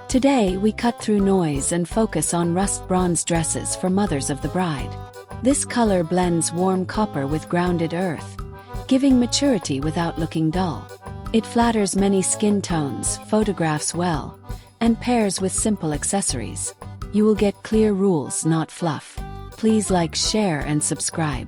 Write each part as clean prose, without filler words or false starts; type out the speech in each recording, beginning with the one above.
Today we cut through noise and focus on rust bronze dresses for mothers of the bride. This color blends warm copper with grounded earth, giving maturity without looking dull. It flatters many skin tones, photographs well, and pairs with simple accessories. You will get clear rules, not fluff. Please like, share, and subscribe.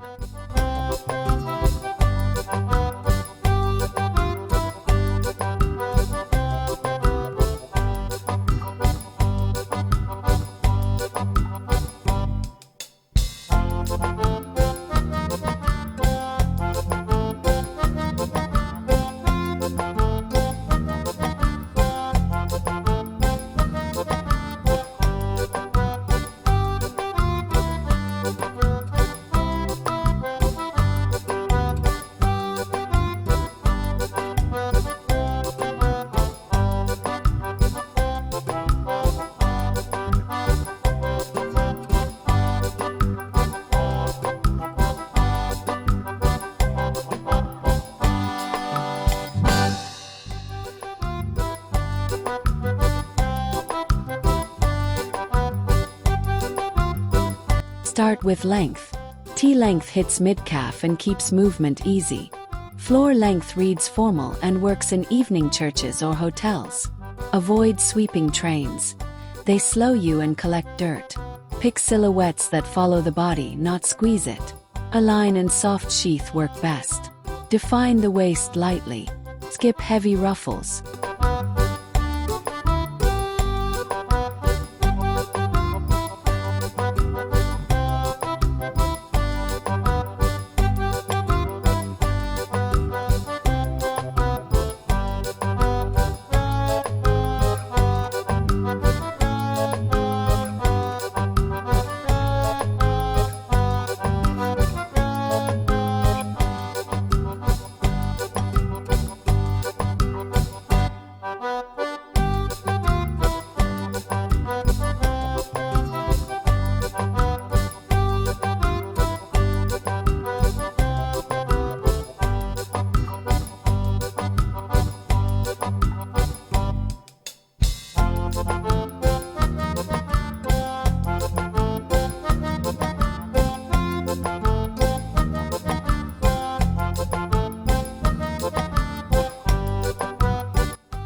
Start with length. T-length hits mid-calf and keeps movement easy. Floor length reads formal and works in evening churches or hotels. Avoid sweeping trains. They slow you and collect dirt. Pick silhouettes that follow the body, not squeeze it. A line and soft sheath work best. Define the waist lightly. Skip heavy ruffles.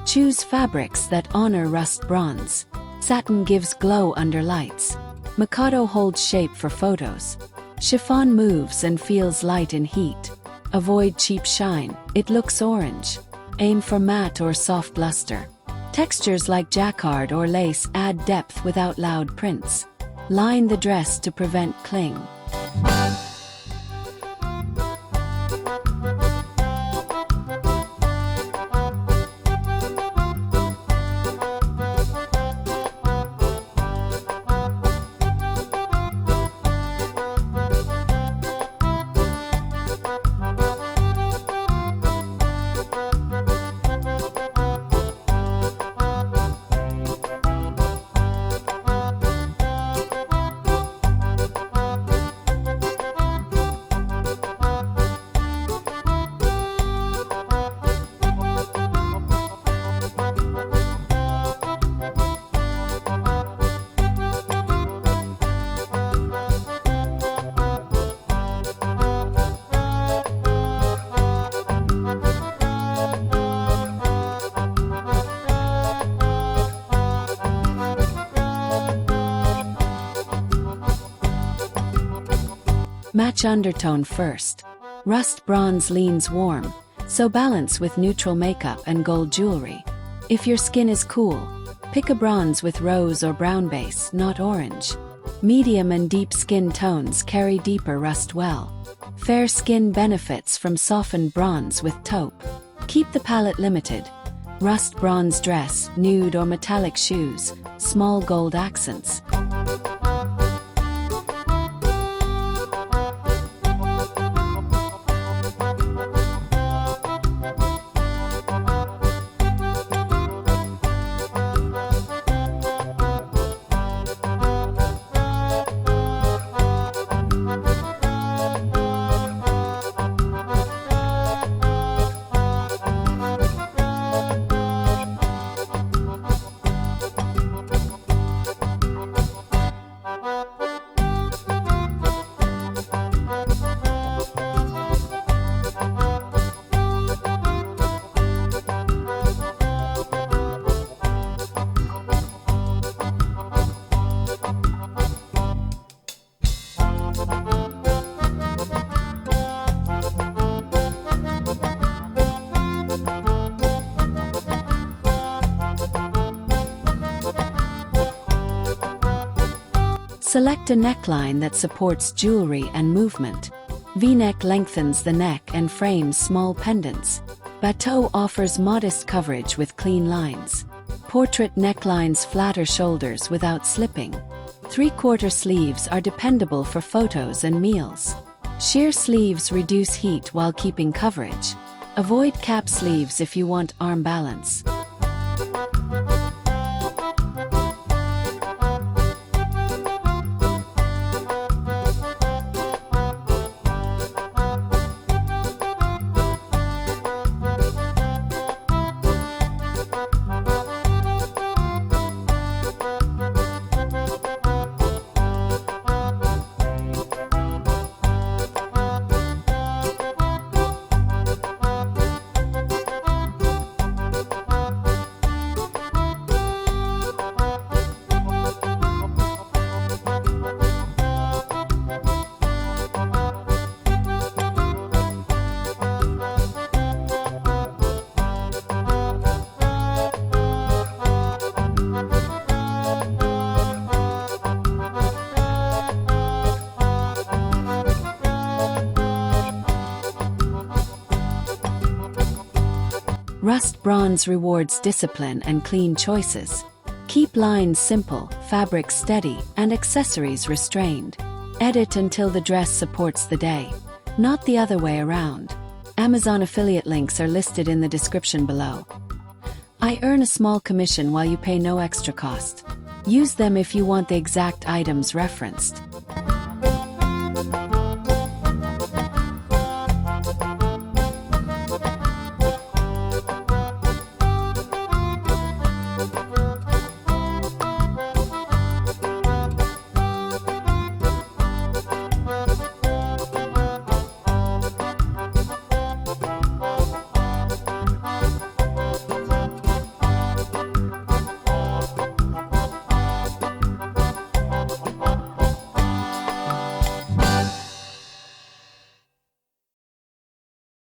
Choose fabrics that honor rust bronze. Satin gives glow under lights. Mikado holds shape for photos. Chiffon moves and feels light in heat. Avoid cheap shine, it looks orange. Aim for matte or soft luster. Textures like jacquard or lace add depth without loud prints. Line the dress to prevent cling. Match undertone first. Rust bronze leans warm, so balance with neutral makeup and gold jewelry. If your skin is cool, Pick a bronze with rose or brown base, not orange. Medium and deep skin tones carry deeper rust well. Fair skin benefits from softened bronze with taupe. Keep the palette limited. Rust bronze dress, nude or metallic shoes, small gold accents. Select a neckline that supports jewelry and movement. V-neck lengthens the neck and frames small pendants. Bateau offers modest coverage with clean lines. Portrait necklines flatter shoulders without slipping. Three-quarter sleeves are dependable for photos and meals. Sheer sleeves reduce heat while keeping coverage. Avoid cap sleeves if you want arm balance. Rust bronze rewards discipline and clean choices. Keep lines simple, fabric steady, and accessories restrained. Edit until the dress supports the day, not the other way around. Amazon affiliate links are listed in the description below. I earn a small commission while you pay no extra cost. Use them if you want the exact items referenced.